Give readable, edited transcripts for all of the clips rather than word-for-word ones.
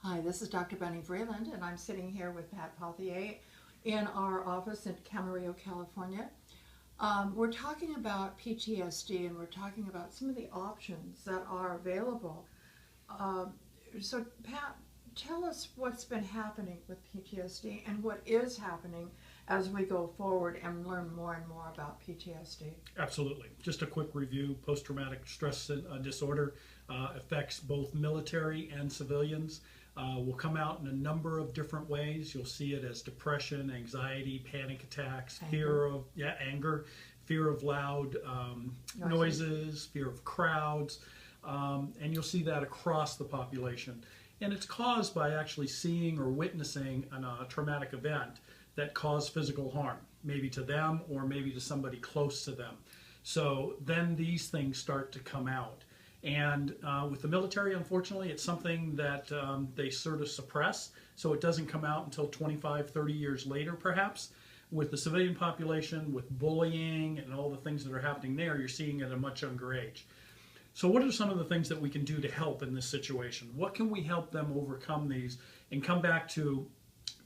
Hi, this is Dr. Bunny Vreeland, and I'm sitting here with Pat Pothier in our office in Camarillo, California. We're talking about PTSD, and we're talking about some of the options that are available. So, Pat, tell us what's been happening with PTSD and what is happening as we go forward and learn more and more about PTSD. Absolutely. Just a quick review. Post-traumatic stress disorder affects both military and civilians. Will come out in a number of different ways. You'll see it as depression, anxiety, panic attacks, fear of anger, fear of loud noises, fear of crowds, and you'll see that across the population. And it's caused by actually seeing or witnessing a traumatic event that caused physical harm, maybe to them or maybe to somebody close to them. So then these things start to come out. And with the military, unfortunately, it's something that they sort of suppress, so it doesn't come out until 25, 30 years later, perhaps. With the civilian population, with bullying and all the things that are happening there, you're seeing it at a much younger age. So what are some of the things that we can do to help in this situation? What can we help them overcome these and come back to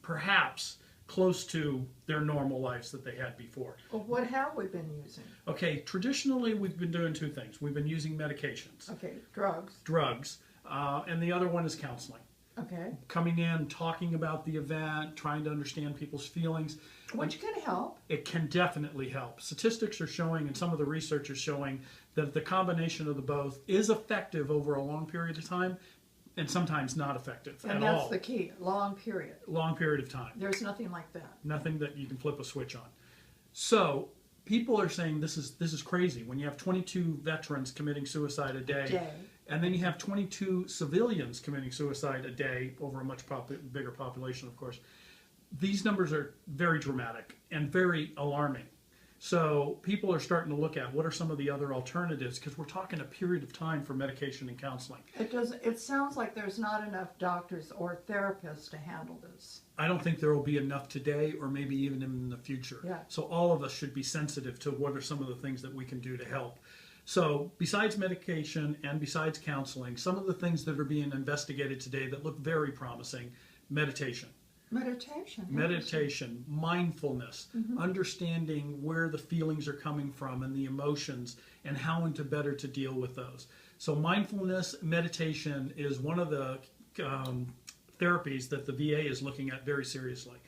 perhaps close to their normal lives that they had before? Well, what have we been using? Okay, traditionally we've been doing two things. We've been using medications. Okay, drugs. Drugs, and the other one is counseling. Okay. Coming in, talking about the event, trying to understand people's feelings. Which can help. It can definitely help. Statistics are showing, and some of the research is showing, that the combination of the both is effective over a long period of time, and sometimes not effective at all. And that's the key, long period. Long period of time. There's nothing like that. Nothing that you can flip a switch on. So people are saying this is crazy. When you have 22 veterans committing suicide a day, and then you have 22 civilians committing suicide a day over a much bigger population, of course, these numbers are very dramatic and very alarming. So people are starting to look at what are some of the other alternatives, because we're talking a period of time for medication and counseling. It sounds like there's not enough doctors or therapists to handle this. I don't think there will be enough today or maybe even in the future. Yeah. So all of us should be sensitive to what are some of the things that we can do to help. So besides medication and besides counseling, some of the things that are being investigated today that look very promising: meditation. Meditation, mindfulness, understanding where the feelings are coming from and the emotions and how to better to deal with those. So mindfulness, meditation is one of the therapies that the VA is looking at very seriously.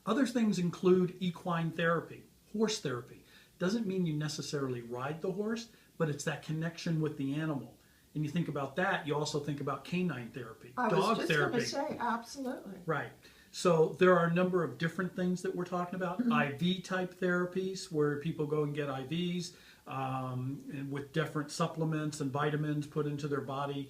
Other things include equine therapy, horse therapy. Doesn't mean you necessarily ride the horse, but it's that connection with the animal. And you think about that, you also think about canine therapy, dog therapy. I was just going to say, absolutely. Right. So there are a number of different things that we're talking about. IV type therapies, where people go and get IVs and with different supplements and vitamins put into their body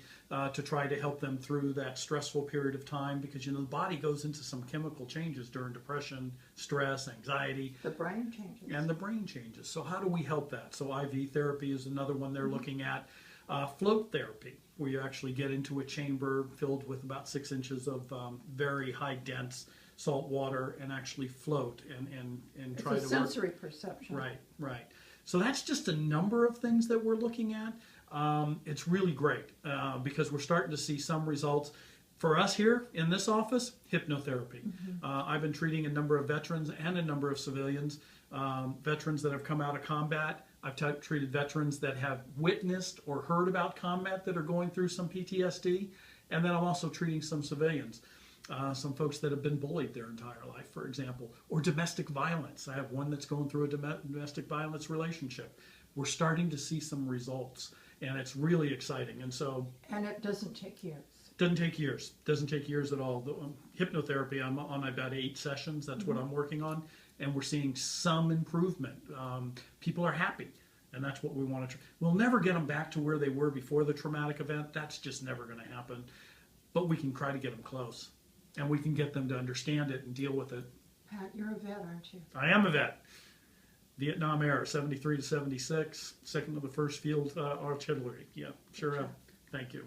to try to help them through that stressful period of time, because the body goes into some chemical changes during depression, stress, anxiety. The brain changes. And the brain changes. So how do we help that? So IV therapy is another one they're looking at. Float therapy, where you actually get into a chamber filled with about 6 inches of very high dense salt water and actually float and try to work. It's a sensory perception. Right, right. So that's just a number of things that we're looking at. It's really great because we're starting to see some results. For us here in this office, hypnotherapy. I've been treating a number of veterans and a number of civilians, veterans that have come out of combat. I've treated veterans that have witnessed or heard about combat that are going through some PTSD. And then I'm also treating some civilians, some folks that have been bullied their entire life, for example, or domestic violence. I have one that's going through a domestic violence relationship. We're starting to see some results, and it's really exciting. And it doesn't take years. Doesn't take years. Doesn't take years at all. Hypnotherapy, I'm on about 8 sessions. That's what I'm working on. And we're seeing some improvement. People are happy, and that's what we want to. We'll never get them back to where they were before the traumatic event. That's just never going to happen. But we can try to get them close, and we can get them to understand it and deal with it. Pat, you're a vet, aren't you? I am a vet. Vietnam era, 73 to 76, second of the 1st Field Artillery. Yeah, sure am. Thank you.